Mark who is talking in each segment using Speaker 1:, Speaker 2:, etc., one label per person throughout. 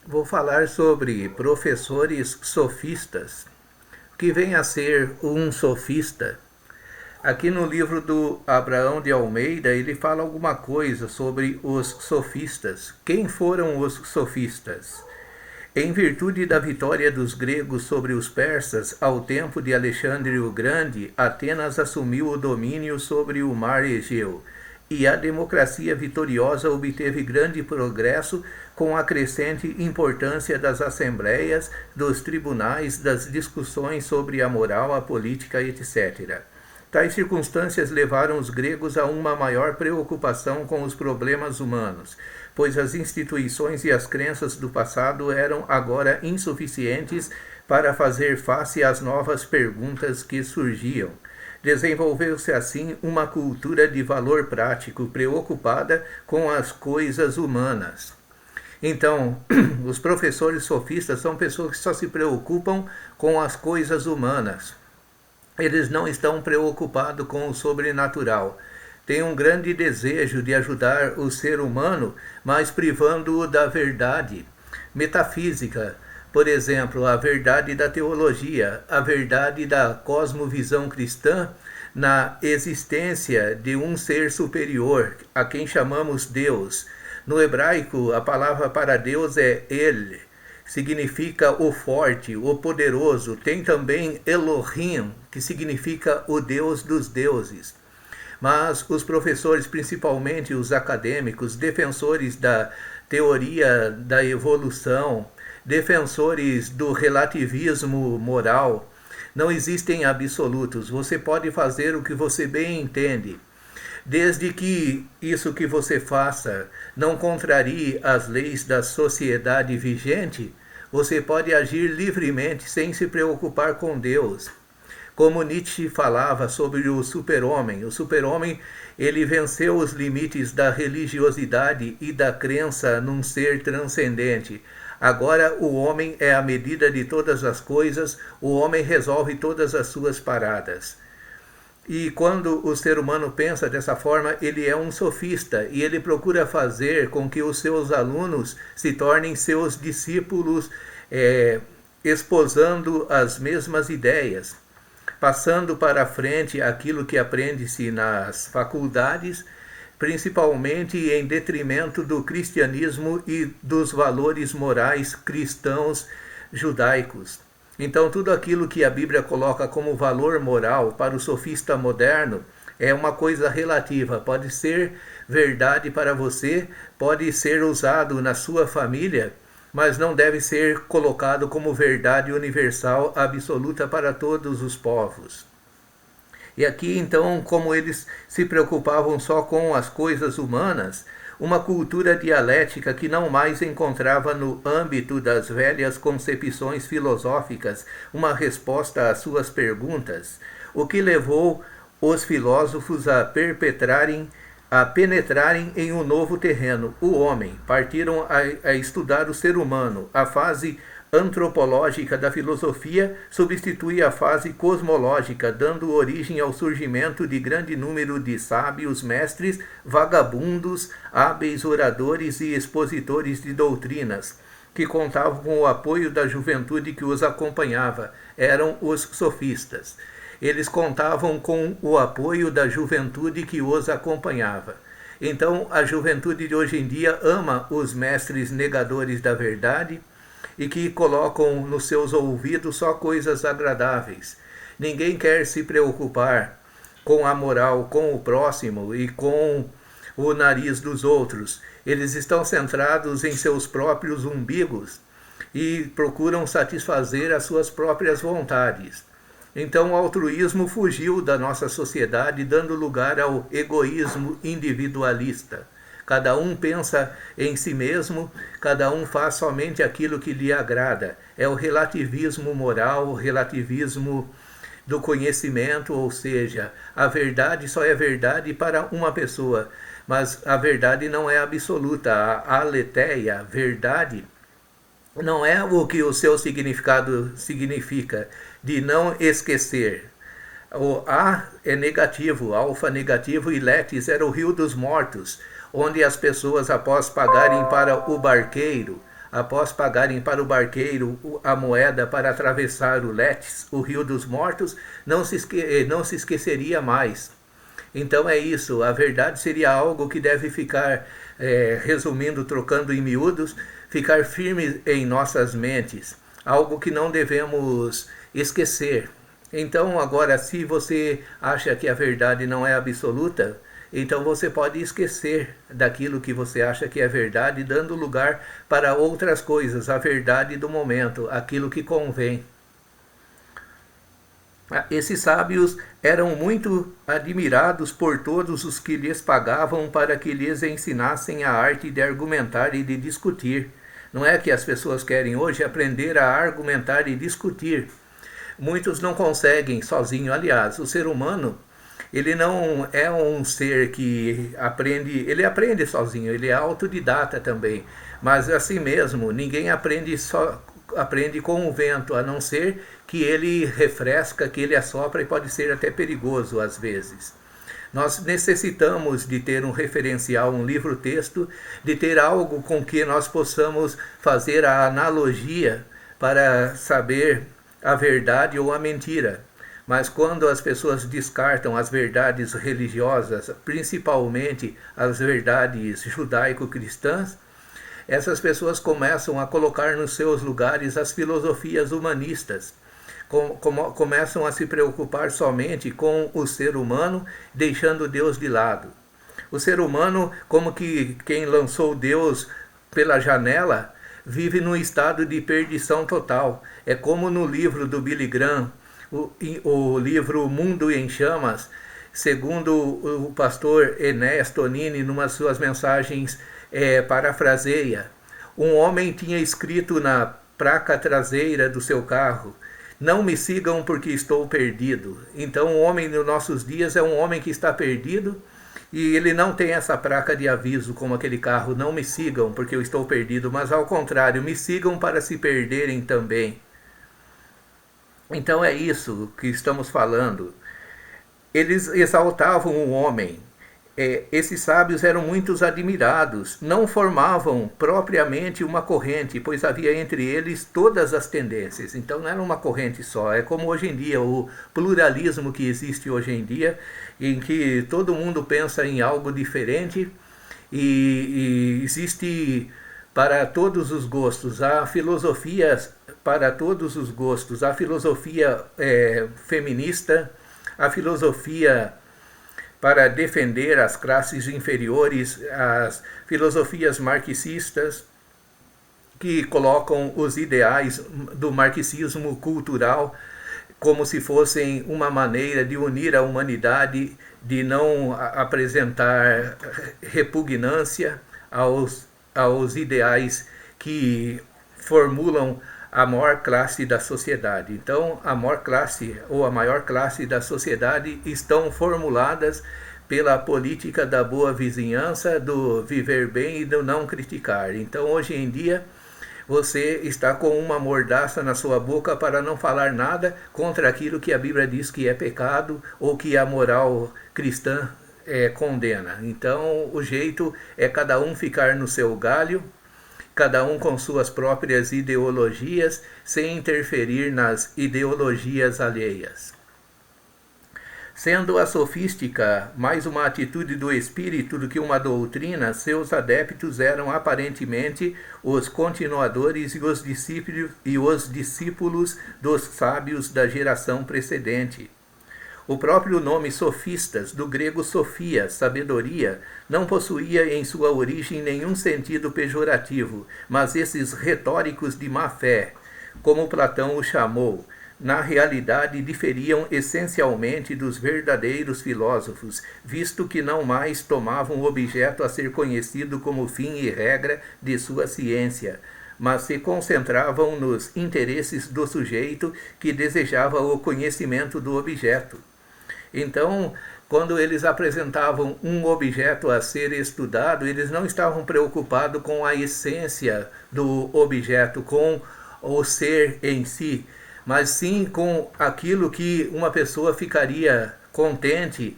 Speaker 1: Vou falar sobre professores sofistas. O que vem a ser um sofista? Aqui no livro do Abraão de Almeida, ele fala alguma coisa sobre os sofistas. Quem foram os sofistas? Em virtude da vitória dos gregos sobre os persas ao tempo de Alexandre o Grande, Atenas assumiu o domínio sobre o mar Egeu, e a democracia vitoriosa obteve grande progresso com a crescente importância das assembleias, dos tribunais, das discussões sobre a moral, a política, etc. Tais circunstâncias levaram os gregos a uma maior preocupação com os problemas humanos, pois as instituições e as crenças do passado eram agora insuficientes para fazer face às novas perguntas que surgiam. Desenvolveu-se assim uma cultura de valor prático preocupada com as coisas humanas. Então, os professores sofistas são pessoas que só se preocupam com as coisas humanas. Eles não estão preocupados com o sobrenatural. Têm um grande desejo de ajudar o ser humano, mas privando-o da verdade metafísica. Por exemplo, a verdade da teologia, a verdade da cosmovisão cristã na existência de um ser superior, a quem chamamos Deus. No hebraico, a palavra para Deus é El, significa o forte, o poderoso. Tem também Elohim, que significa o Deus dos deuses. Mas os professores, principalmente os acadêmicos, defensores da teoria da evolução, defensores do relativismo moral, não existem absolutos. Você pode fazer o que você bem entende. Desde que isso que você faça não contrarie as leis da sociedade vigente, você pode agir livremente sem se preocupar com Deus. Como Nietzsche falava sobre o super-homem ele venceu os limites da religiosidade e da crença num ser transcendente. Agora o homem é a medida de todas as coisas, o homem resolve todas as suas paradas. E quando o ser humano pensa dessa forma, ele é um sofista e ele procura fazer com que os seus alunos se tornem seus discípulos, esposando as mesmas ideias, passando para frente aquilo que aprende-se nas faculdades, principalmente em detrimento do cristianismo e dos valores morais cristãos judaicos. Então, tudo aquilo que a Bíblia coloca como valor moral para o sofista moderno é uma coisa relativa. Pode ser verdade para você, pode ser usado na sua família, mas não deve ser colocado como verdade universal absoluta para todos os povos. E aqui, então, como eles se preocupavam só com as coisas humanas, uma cultura dialética que não mais encontrava no âmbito das velhas concepções filosóficas uma resposta às suas perguntas, o que levou os filósofos a penetrarem em um novo terreno, o homem. Partiram a estudar o ser humano. A fase antropológica da filosofia substitui a fase cosmológica, dando origem ao surgimento de grande número de sábios, mestres, vagabundos, hábeis oradores e expositores de doutrinas, que contavam com o apoio da juventude que os acompanhava. Eram os sofistas. Eles contavam com o apoio da juventude que os acompanhava. Então, a juventude de hoje em dia ama os mestres negadores da verdade e que colocam nos seus ouvidos só coisas agradáveis. Ninguém quer se preocupar com a moral, com o próximo e com o nariz dos outros. Eles estão centrados em seus próprios umbigos e procuram satisfazer as suas próprias vontades. Então o altruísmo fugiu da nossa sociedade, dando lugar ao egoísmo individualista. Cada um pensa em si mesmo, cada um faz somente aquilo que lhe agrada. É o relativismo moral, o relativismo do conhecimento, ou seja, a verdade só é verdade para uma pessoa, mas a verdade não é absoluta. A aletheia, verdade, não é o que o seu significado significa, de não esquecer. O A é negativo, alfa negativo, e Letis era o rio dos mortos, onde as pessoas, após pagarem para o barqueiro, após pagarem para o barqueiro a moeda para atravessar o Letes, o rio dos mortos, não se esqueceria mais. Então é isso, a verdade seria algo que deve ficar, resumindo, trocando em miúdos, ficar firme em nossas mentes, algo que não devemos esquecer. Então agora, se você acha que a verdade não é absoluta, então você pode esquecer daquilo que você acha que é verdade, dando lugar para outras coisas, a verdade do momento, aquilo que convém. Esses sábios eram muito admirados por todos os que lhes pagavam para que lhes ensinassem a arte de argumentar e de discutir. Não é que as pessoas querem hoje aprender a argumentar e discutir. Muitos não conseguem sozinho. Aliás, o ser humano, ele não é um ser que aprende, ele aprende sozinho, ele é autodidata também. Mas assim mesmo, ninguém aprende com o vento, a não ser que ele refresca, que ele assopra e pode ser até perigoso às vezes. Nós necessitamos de ter um referencial, um livro-texto, de ter algo com que nós possamos fazer a analogia para saber a verdade ou a mentira. Mas quando as pessoas descartam as verdades religiosas, principalmente as verdades judaico-cristãs, essas pessoas começam a colocar nos seus lugares as filosofias humanistas. Começam a se preocupar somente com o ser humano, deixando Deus de lado. O ser humano, como que quem lançou Deus pela janela, vive num estado de perdição total. É como no livro do Billy Graham, o livro Mundo em Chamas, segundo o pastor Enéas Tonini, numa de suas mensagens, parafraseia. Um homem tinha escrito na placa traseira do seu carro: não me sigam porque estou perdido. Então o homem nos nossos dias é um homem que está perdido e ele não tem essa placa de aviso como aquele carro: não me sigam porque eu estou perdido, mas ao contrário, me sigam para se perderem também. Então é isso que estamos falando. Eles exaltavam o homem. Esses sábios eram muitos admirados, não formavam propriamente uma corrente, pois havia entre eles todas as tendências. Então não era uma corrente só. É como hoje em dia, o pluralismo que existe hoje em dia, em que todo mundo pensa em algo diferente e existe para todos os gostos. Há filosofias para todos os gostos. A filosofia feminista, a filosofia para defender as classes inferiores, as filosofias marxistas, que colocam os ideais do marxismo cultural como se fossem uma maneira de unir a humanidade, de não apresentar repugnância aos ideais que formulam a maior classe da sociedade. Então, a maior classe ou a maior classe da sociedade estão formuladas pela política da boa vizinhança, do viver bem e do não criticar. Então, hoje em dia, você está com uma mordaça na sua boca para não falar nada contra aquilo que a Bíblia diz que é pecado ou que a moral cristã condena. Então, o jeito é cada um ficar no seu galho, cada um com suas próprias ideologias, sem interferir nas ideologias alheias. Sendo a sofística mais uma atitude do espírito do que uma doutrina, seus adeptos eram aparentemente os continuadores e os discípulos dos sábios da geração precedente. O próprio nome sofistas, do grego sofia, sabedoria, não possuía em sua origem nenhum sentido pejorativo, mas esses retóricos de má fé, como Platão o chamou, na realidade diferiam essencialmente dos verdadeiros filósofos, visto que não mais tomavam o objeto a ser conhecido como fim e regra de sua ciência, mas se concentravam nos interesses do sujeito que desejava o conhecimento do objeto. Então, quando eles apresentavam um objeto a ser estudado, eles não estavam preocupados com a essência do objeto, com o ser em si, mas sim com aquilo que uma pessoa ficaria contente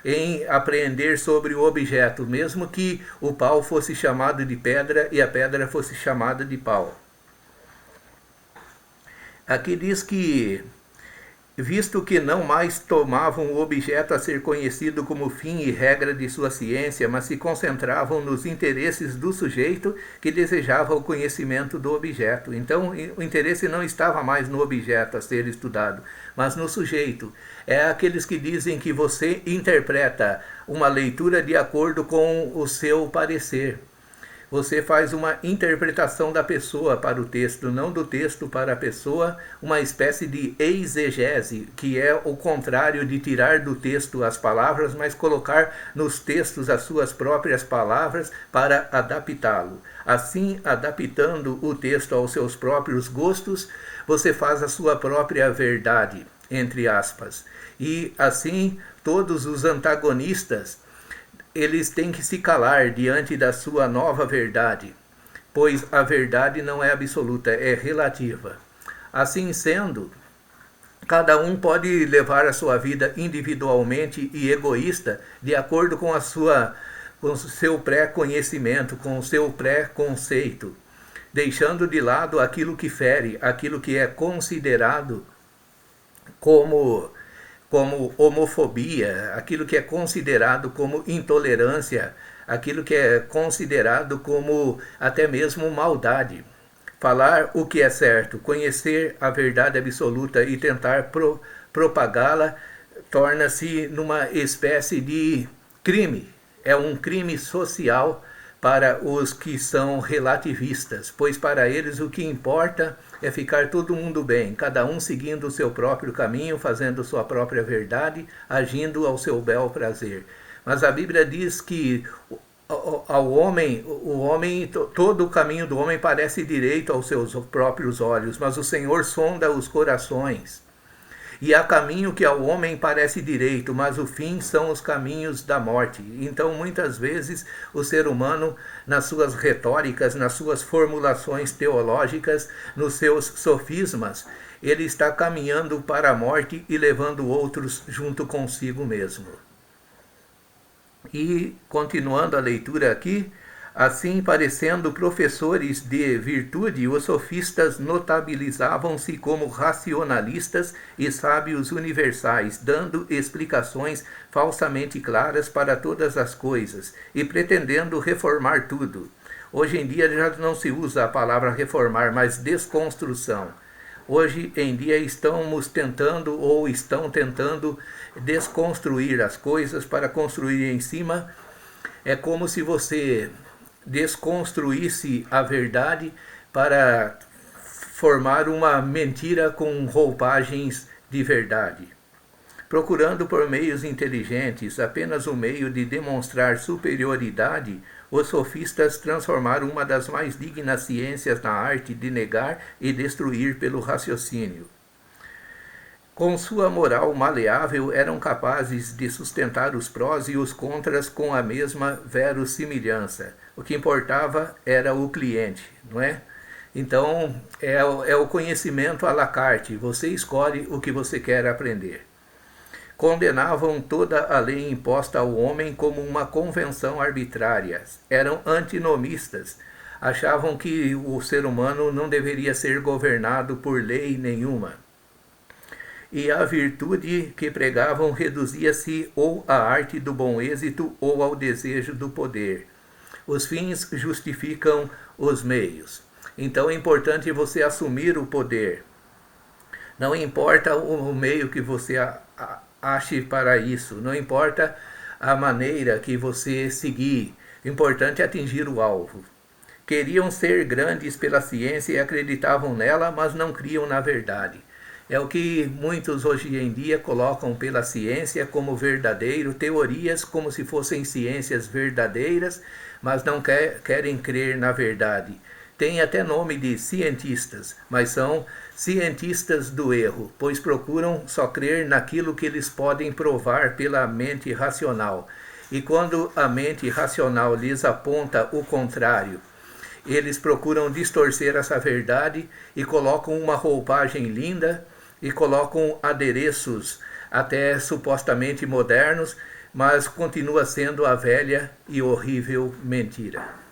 Speaker 1: em apreender sobre o objeto, mesmo que o pau fosse chamado de pedra e a pedra fosse chamada de pau. Aqui diz que, visto que não mais tomavam o objeto a ser conhecido como fim e regra de sua ciência, mas se concentravam nos interesses do sujeito que desejava o conhecimento do objeto. Então, o interesse não estava mais no objeto a ser estudado, mas no sujeito. É aqueles que dizem que você interpreta uma leitura de acordo com o seu parecer. Você faz uma interpretação da pessoa para o texto, não do texto para a pessoa, uma espécie de exegese, que é o contrário de tirar do texto as palavras, mas colocar nos textos as suas próprias palavras para adaptá-lo. Assim, adaptando o texto aos seus próprios gostos, você faz a sua própria verdade, entre aspas. E assim, todos os antagonistas, eles têm que se calar diante da sua nova verdade, pois a verdade não é absoluta, é relativa. Assim sendo, cada um pode levar a sua vida individualmente e egoísta, de acordo com com o seu pré-conhecimento, com o seu pré-conceito, deixando de lado aquilo que fere, aquilo que é considerado como homofobia, aquilo que é considerado como intolerância, aquilo que é considerado como até mesmo maldade. Falar o que é certo, conhecer a verdade absoluta e tentar propagá-la torna-se numa espécie de crime. É um crime social para os que são relativistas, pois para eles o que importa é ficar todo mundo bem, cada um seguindo o seu próprio caminho, fazendo sua própria verdade, agindo ao seu bel prazer. Mas a Bíblia diz que todo o caminho do homem parece direito aos seus próprios olhos, mas o Senhor sonda os corações. E há caminho que ao homem parece direito, mas o fim são os caminhos da morte. Então, muitas vezes, o ser humano, nas suas retóricas, nas suas formulações teológicas, nos seus sofismas, ele está caminhando para a morte e levando outros junto consigo mesmo. E, continuando a leitura aqui, assim, parecendo professores de virtude, os sofistas notabilizavam-se como racionalistas e sábios universais, dando explicações falsamente claras para todas as coisas e pretendendo reformar tudo. Hoje em dia já não se usa a palavra reformar, mas desconstrução. Hoje em dia estão tentando desconstruir as coisas para construir em cima. É como se você desconstruísse a verdade para formar uma mentira com roupagens de verdade. Procurando por meios inteligentes apenas o meio de demonstrar superioridade, os sofistas transformaram uma das mais dignas ciências na arte de negar e destruir pelo raciocínio. Com sua moral maleável, eram capazes de sustentar os prós e os contras com a mesma verossimilhança. O que importava era o cliente, não é? Então, é o conhecimento à la carte. Você escolhe o que você quer aprender. Condenavam toda a lei imposta ao homem como uma convenção arbitrária. Eram antinomistas. Achavam que o ser humano não deveria ser governado por lei nenhuma. E a virtude que pregavam reduzia-se ou à arte do bom êxito ou ao desejo do poder. Os fins justificam os meios. Então é importante você assumir o poder. Não importa o meio que você ache para isso, não importa a maneira que você seguir, o importante é atingir o alvo. Queriam ser grandes pela ciência e acreditavam nela, mas não criam na verdade. É o que muitos hoje em dia colocam pela ciência como verdadeiro, teorias como se fossem ciências verdadeiras, mas não querem crer na verdade. Tem até nome de cientistas, mas são cientistas do erro, pois procuram só crer naquilo que eles podem provar pela mente racional. E quando a mente racional lhes aponta o contrário, eles procuram distorcer essa verdade e colocam uma roupagem linda e colocam adereços até supostamente modernos mas continua sendo a velha e horrível mentira.